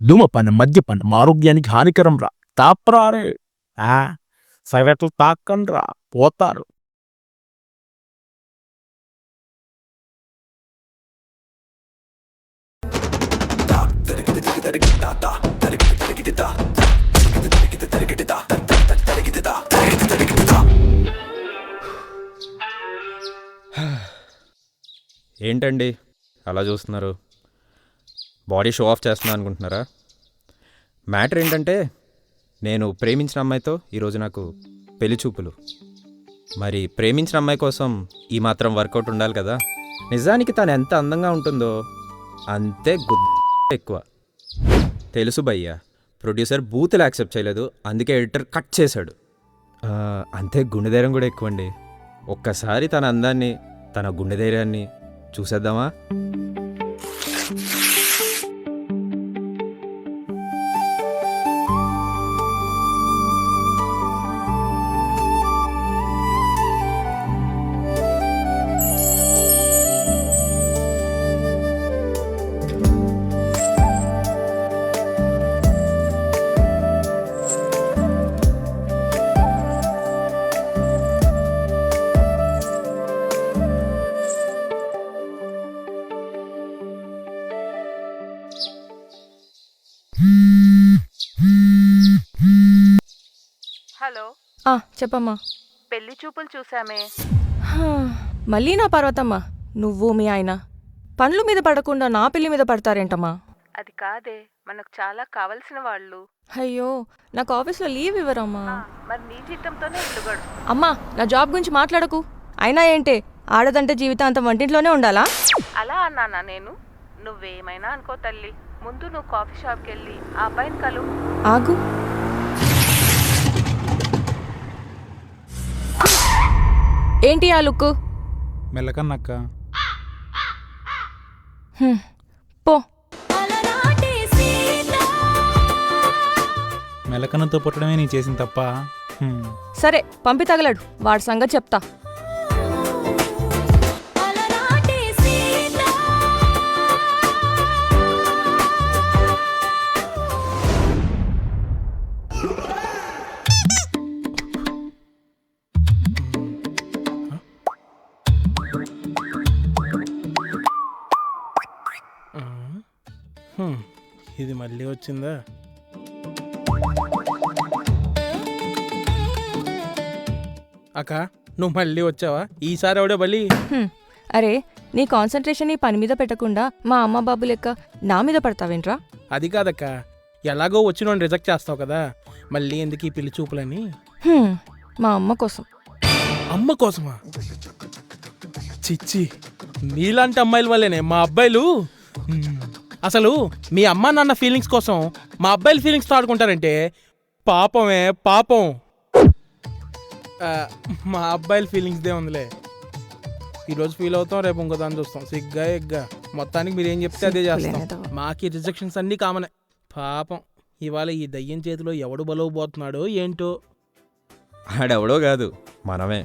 ధూమపానం మద్యపానం ఆరోగ్యానికి హానికరం రా. తాపరారే సైలెట్లు తాకండి రా, పోతారు. ఏంటండి అలా చూస్తున్నారు? బాడీ షో ఆఫ్ చేస్తున్నా అనుకుంటున్నారా? మ్యాటర్ ఏంటంటే, నేను ప్రేమించిన అమ్మాయితో ఈరోజు నాకు పెళ్లి చూపులు. మరి ప్రేమించిన అమ్మాయి కోసం ఈ మాత్రం వర్కౌట్ ఉండాలి కదా. నిజానికి తను ఎంత అందంగా ఉంటుందో అంతే ఎక్కువ. తెలుసు భయ్యా, ప్రొడ్యూసర్ బూతులు యాక్సెప్ట్ చేయలేదు, అందుకే ఎడిటర్ కట్ చేశాడు. అంతే గుండె ధైర్యం కూడా ఎక్కువండి. ఒక్కసారి తన అందాన్ని, తన గుండె ధైర్యాన్ని చూసేద్దామా? హలో, చెప్పమ్మా. పెళ్లి చూపులు చూసామే. మళ్ళీ నా పర్వతమ్మా, నువ్వు మీ ఆయన పనుల మీద పడకుండా నా పెళ్లి మీద పడతారేంటమ్మా? అది కాదే, మనకు చాలా కావలసిన వాళ్ళు. అయ్యో, నాకు ఆఫీస్లో లీవ్ ఇవ్వరమ్మా. మరి నీ జీతంతోనే ఇల్లు గడుపు. అమ్మా, నా జాబ్ గురించి మాట్లాడకు. అయినా ఏంటే, ఆడదంటే జీవితాంతం వంటింట్లోనే ఉండాలా? అలా అన్నానా నేను? నువ్వేమైనా అనుకో తల్లి. ముందు నువ్వు కాఫీ షాప్కి వెళ్ళి ఆ అబ్బాయిని కలు. ఆగు. ఏంటి ఆ లుక్? మెల్లకన్నక్క. పో. మెల్లకన్నతో పుట్టడమే నీ చేసిన తప్ప. సరే, పంపి తగలడు, వాడి సంగతి చెప్తా. ఇది మళ్ళీ వచ్చిందా? అక్క, నువ్వు మళ్ళీ వచ్చావా? ఈసారి ఎవడో బలి. అరే, నీ కాన్సన్ట్రేషన్ నీ పని మీద పెట్టకుండా మా అమ్మ బాబు లెక్క నా మీద పడతావేంట్రా? అది కాదక్క, ఎలాగో వచ్చిన రిజెక్ట్ చేస్తావు కదా, మళ్ళీ ఎందుకు ఈ పిల్లి చూపులని? మా అమ్మ కోసం. అమ్మ కోసమా? చిచ్చి, మీలాంటి అమ్మాయిల వల్లేనే మా అబ్బాయిలు. అసలు మీ అమ్మ నాన్న ఫీలింగ్స్ కోసం మా అబ్బాయిల ఫీలింగ్స్ ఆడుకుంటారంటే పాపమే పాపం. మా అబ్బాయిల ఫీలింగ్స్ దే ఉందిలే. ఈరోజు ఫీల్ అవుతాం, రేపు ఇంకో దాన్ని చూస్తాం. సిగ్గా ఎగ్గా మొత్తానికి మీరు ఏం చెప్తే అదే చేస్తాం. మాకి రిజెక్షన్స్ అన్నీ కామనే. పాపం, ఇవాళ ఈ దయ్యం చేతిలో ఎవడు బలవబోతున్నాడో ఏంటో. ఆడెవడో కాదు, మనమే.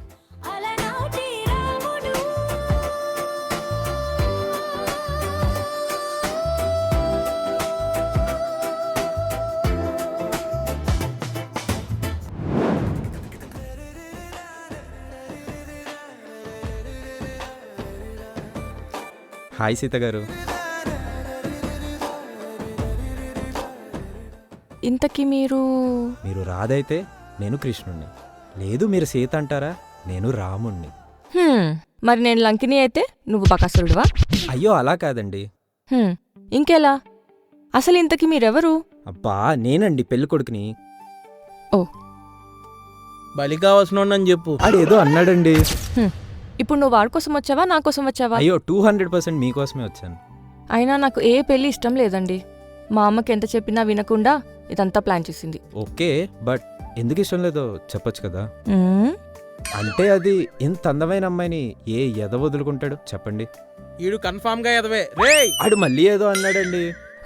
హాయ్ సీత గారు. ఇంతకీ మీరు రాధైతే నేను కృష్ణుణ్ణి, లేదు మీరు సీత అంటారా, నేను రాముణ్ణి. మరి నేను లంకిని అయితే నువ్వు బకాసురుడువా? అయ్యో అలా కాదండి. ఇంకెలా? అసలు ఇంతకీ మీరెవరు? అబ్బా, నేనండి పెళ్లి కొడుకుని. ఓ, బలి కావాల్సిన చెప్పు. ఆడేదో అన్నాడండి. ఇప్పుడు నువ్వు వాడి కోసం వచ్చావా, నా కోసం వచ్చావా? అయ్యో, 200% మీకోసమే వచ్చాను. అయినా నాకు ఏ పెళ్లి ఇష్టం లేదండి. మా అమ్మకి ఎంత చెప్పినా వినకుండా ఇదంతా ప్లాన్ చేసింది. ఓకే, బట్ ఎందుకు ఇష్టం లేదో చెప్పొచ్చు కదా. అంటే అది ఇంత అందమైన అమ్మాయిని ఏ ఎద వదులుకుంటాడు చెప్పండి? ఈడు కన్ఫామ్ గా ఎదవే రే. ఆడు మళ్ళీ ఏదో అన్నాడండి.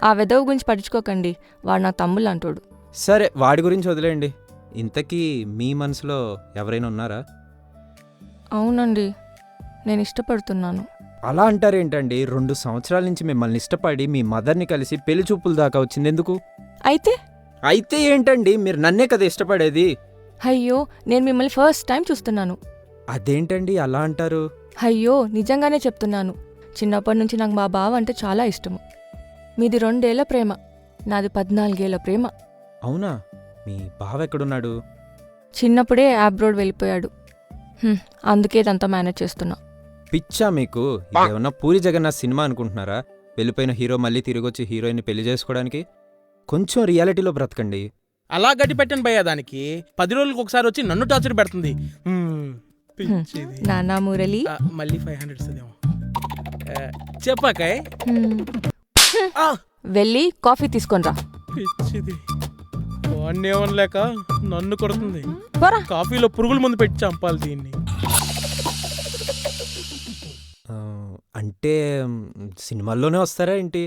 ఆ వెదవు గురించి పట్టించుకోకండి, వాడు నా తమ్ముళ్ళు అంటాడు. సరే, వాడి గురించి వదిలేయండి. ఇంతకీ మీ మనసులో ఎవరైనా ఉన్నారా? అవునండి, నేను ఇష్టపడుతున్నాను. అలా అంటారేంటండి? 2 సంవత్సరాల నుంచి మిమ్మల్ని ఇష్టపడి మీ మదర్ని కలిసి పెళ్లి చూపుల దాకా వచ్చింది ఎందుకు? అయితే అయితే ఏంటండి, మీరు నన్నే కదా ఇష్టపడేది. అయ్యో నేను మిమ్మల్ని ఫస్ట్ టైం చూస్తున్నాను. అదేంటండి అలా అంటారు? అయ్యో నిజంగానే చెప్తున్నాను. చిన్నప్పటి నుంచి నాకు మా బావ అంటే చాలా ఇష్టము. మీది 2 ఏళ్ల ప్రేమ, నాది 14 ఏళ్ల ప్రేమ. అవునా? మీ బావ ఎక్కడున్నాడు? చిన్నప్పుడే అబ్రాడ్ వెళ్ళిపోయాడు. అందుకే ఇదంతా మేనేజ్ చేస్తున్నా. పిచ్చా మీకు? ఇదేమన్నా పూరి జగన్నాథ్ సినిమా అనుకుంటున్నారా? వెళ్ళిపోయిన హీరో మళ్ళీ తిరిగొచ్చి హీరోయిన్ని పెళ్లి చేసుకోవడానికి. కొంచెం రియాలిటీలో బ్రతకండి. అలా గడ్డి పెట్టండి భయ్యా, దానికి 10 రోజులకు ఒకసారి వచ్చి నన్ను టార్చర్ పెడుతుంది. పిచ్చిది. నానా మురళి. మళ్ళీ 500 ఇస్తుందేమో. చెప్పాకాయ్. వెళ్ళి కాఫీ తీసుకొనిరా. పిచ్చిది. వాడిని ఏమనలేక నన్ను కొడుతుంది. పోరా. కాఫీలో పురుగుల ముందు పెట్టి చంపాలి దీన్ని. ఆ, అంటే సినిమాల్లోనే వస్తారా ఏంటి?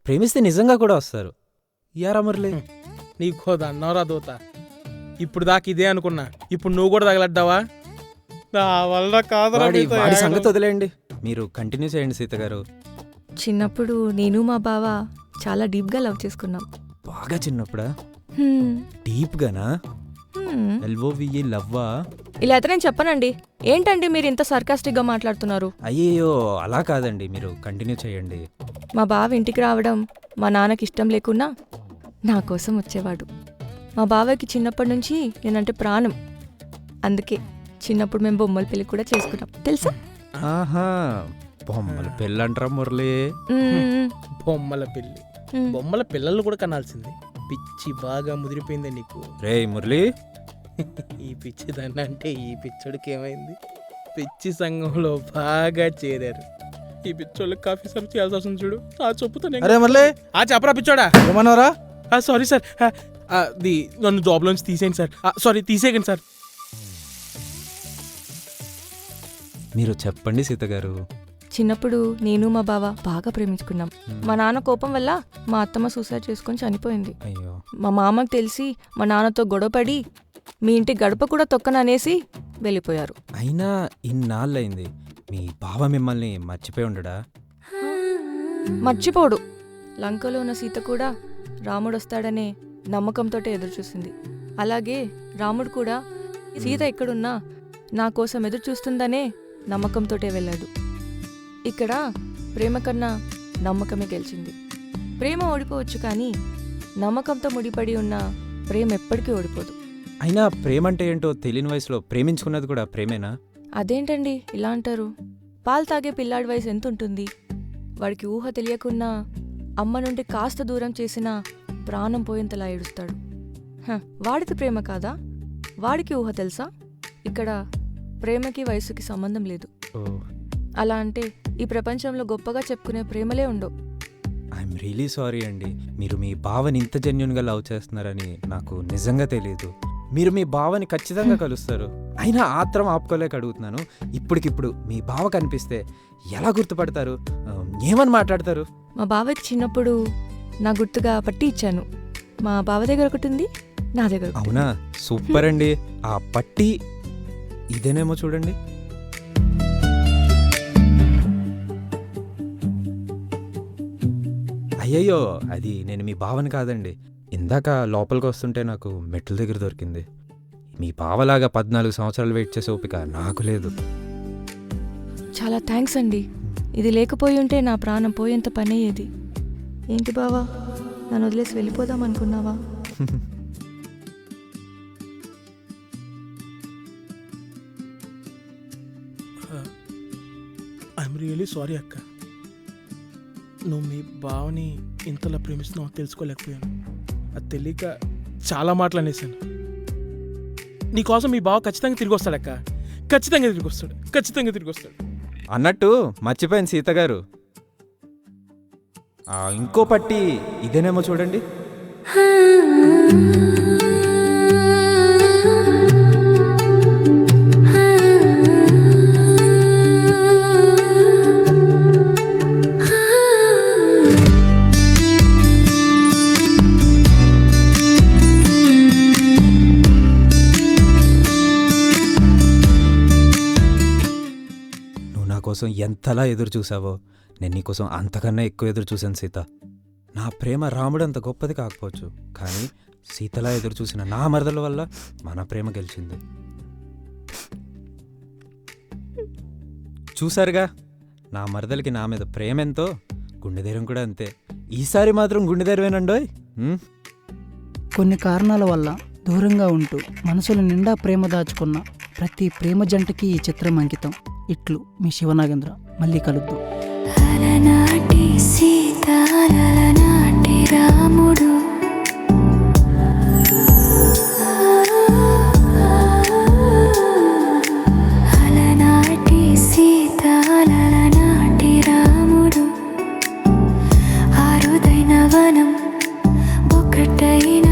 ప్రేమిస్తే నిజంగా కూడా వస్తారు. యారా మురళి, నీకు అన్నవరా దోత. ఇప్పుడు దాకా ఇదే అనుకున్నా, ఇప్పుడు నువ్వు కూడా తగలడ్డావా? నా వల్ల కాదురా మీతో వాడి ఏగడం. సంగతి వదిలేయండి, మీరు కంటిన్యూ చేయండి సీత గారు. చిన్నప్పుడు నేను మా బావ చాలా డీప్గా లవ్ చేసుకున్నాం. బాగా చిన్నప్పుడా? హ్మ్. డీప్గానా? హ్మ్. ఎల్ఓవిఈ లవ్వా? ఇలా అయితే నేను చెప్పనండి. ఏంటండి మీరు ఇంత సర్కాస్టిక్గా మాట్లాడుతున్నారు? అయ్యయ్యో అలా కాదండి, మీరు కంటిన్యూ చేయండి. మా బావ ఇంటికి రావడం మా నాన్నకి ఇష్టం లేకున్నా నా కోసం వచ్చేవాడు. మా బావకి చిన్నప్పటి నుంచి నేనంటే ప్రాణం. అందుకే చిన్నప్పుడు మేము బొమ్మల పెళ్లి కూడా చేసుకున్నాం, తెలుసా? ఆహా, బొమ్మల పెళ్ళంటారా మురళి? మ్మ్. బొమ్మల పిల్లి, మ్మ్. బొమ్మల పిల్లలు కూడా కనాల్సింది. పిచ్చి బాగా ముదిరిపోయింది నీకు. రే మురళి, ఈ పిచ్చి దాన్ని అంటే ఈ పిచ్చోడికి ఏమైంది? పిచ్చి సంఘంలో బాగా చేరారు. ఈ పిచ్చోళ్ళకి కాఫీ సర్వ్ చేయాల్సి వస్తుంది చూడు. ఆ చెప్పుతానే. అరే మళ్ళీ ఆ చెప్పరా పిచ్చోడా. ఏమన్నారా? సారీ సార్, అది నన్ను జాబ్లోంచి తీసేయండి సార్. Sorry తీసేయకండి sir. మీరు చెప్పండి సీత గారు. చిన్నప్పుడు నేను మా బావ బాగా ప్రేమించుకున్నాం. మా నాన్న కోపం వల్ల మా అత్తమ్మ సూసైడ్ చేసుకొని చనిపోయింది. అయ్యో, మా మామకు తెలిసి మా నాన్నతో గొడవపడి మీ ఇంటి గడప కూడా తొక్కననేసి వెళ్ళిపోయారు. అయినా ఇన్నాళ్ళయింది, మీ బావ మిమ్మల్ని మర్చిపోయి ఉండడా? మర్చిపోడు. లంకలో ఉన్న సీత కూడా రాముడు వస్తాడనే నమ్మకంతో ఎదురుచూసింది. అలాగే రాముడు కూడా సీత ఎక్కడున్నా నా కోసం ఎదురు చూస్తుందనే నమ్మకంతో వెళ్ళాడు. ఇక్కడ ప్రేమ కన్నా నమ్మకమే గెలిచింది. ప్రేమ ఓడిపోవచ్చు, కానీ నమ్మకంతో ముడిపడి ఉన్న ప్రేమ ఎప్పటికీ ఓడిపోదు. అయినా ప్రేమ అంటే ఏంటో తెలియని వయసులో ప్రేమించుకున్నది కూడా ప్రేమేనా? అదేంటండి ఇలా అంటారు? పాలు తాగే పిల్లాడి వయసు ఎంత ఉంటుంది? వాడికి ఊహ తెలియకున్నా అమ్మ నుండి కాస్త దూరం చేసినా ప్రాణం పోయేంతలా ఏడుస్తాడు. వాడిది ప్రేమ కాదా? వాడికి ఊహ తెలుసా? ఇక్కడ ప్రేమకి వయసుకి సంబంధం లేదు. ఓ, అలా అంటే ఈ ప్రపంచంలో గొప్పగా చెప్పుకునే ప్రేమలే ఉండవు. ఐఎమ్ రియలీ సారీ అండి. మీరు మీ బావని ఇంత జెన్యున్గా లవ్ చేస్తున్నారని నాకు నిజంగా తెలియదు. మీరు మీ బావని ఖచ్చితంగా కలుస్తారు. అయినా ఆత్రం ఆపుకోలేక అడుగుతున్నాను. ఇప్పటికిప్పుడు మీ బావ కనిపిస్తే ఎలా గుర్తుపడతారు? ఏమని మాట్లాడతారు? మా బావకి చిన్నప్పుడు నా గుర్తుగా పట్టి ఇచ్చాను. మా బావ దగ్గర ఒకటి ఉంది, నా దగ్గర ఒకటి ఉంది. అవునా? సూపర్ అండి. ఆ పట్టి ఇదేనేమో చూడండి. అయ్యయ్యో, అది నేను మీ బావని కాదండి. ఇందాక లోపలికి వస్తుంటే నాకు మెట్ల దగ్గర దొరికింది. మీ బావలాగా 14 సంవత్సరాలు వెయిట్ చేసే ఓపిక నాకు లేదు. చాలా థ్యాంక్స్ అండి. ఇది లేకపోయి ఉంటే నా ప్రాణం పోయేంత పని అయ్యేది. ఏంటి బావా, నన్ను వదిలేసి వెళ్ళిపోదాం అనుకున్నావా? ఐఎమ్ రియలీ సారీ అక్క. నువ్వు మీ బావని ఇంతలా ప్రేమిస్తున్నావు తెలుసుకోలేకపోయాను. అది తెలియక చాలా మాటలు అనేసాను. నీకోసం మీ బావ ఖచ్చితంగా తిరిగి వస్తాడక్క. ఖచ్చితంగా తిరిగి వస్తాడు, ఖచ్చితంగా తిరిగి వస్తాడు. అన్నట్టు మర్చిపోయింది సీత గారు, ఇంకో పట్టి ఇదేనేమో చూడండి. కోసం ఎంతలా ఎదురు చూసావో నేను నీకోసం అంతకన్నా ఎక్కువ ఎదురు చూశాను సీత. నా ప్రేమ రాముడు అంత గొప్పది కాకపోవచ్చు, కానీ సీతలా ఎదురు చూసిన నా మరదల వల్ల మన ప్రేమ గెలిచింది. చూసారుగా నా మరదలకి నా మీద ప్రేమ ఎంతో, గుండె ధైర్యం కూడా అంతే. ఈసారి మాత్రం గుండె ధైర్యమేనండోయ్. కొన్ని కారణాల వల్ల దూరంగా ఉంటూ మనసుల నిండా ప్రేమ దాచుకున్న ప్రతి ప్రేమ జంటకి ఈ చిత్రం అంకితం. ఇట్లు మీ శివనాగేంద్ర. మళ్ళీ కలుద్దాం. అలనాటి సీత అలనాటి రాముడు అలనాటి సీత అలనాటి రాముడు అరుదైన వనం ఒకటైన